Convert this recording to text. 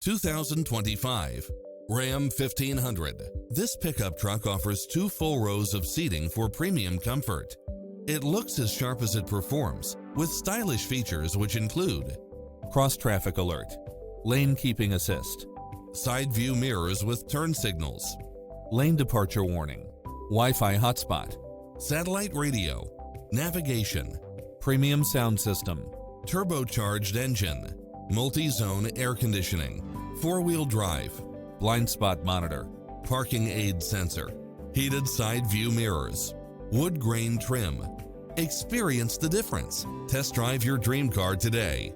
2025 Ram 1500. This pickup truck offers 2 full rows of seating for premium comfort. It looks as sharp as it performs, with stylish features which include cross-traffic alert, lane keeping assist, side view mirrors with turn signals, lane departure warning, Wi-Fi hotspot, satellite radio, navigation, premium sound system, turbocharged engine, multi-zone air conditioning, 4-wheel drive, blind spot monitor, parking aid sensor, heated side view mirrors, wood grain trim. Experience the difference. Test drive your dream car today.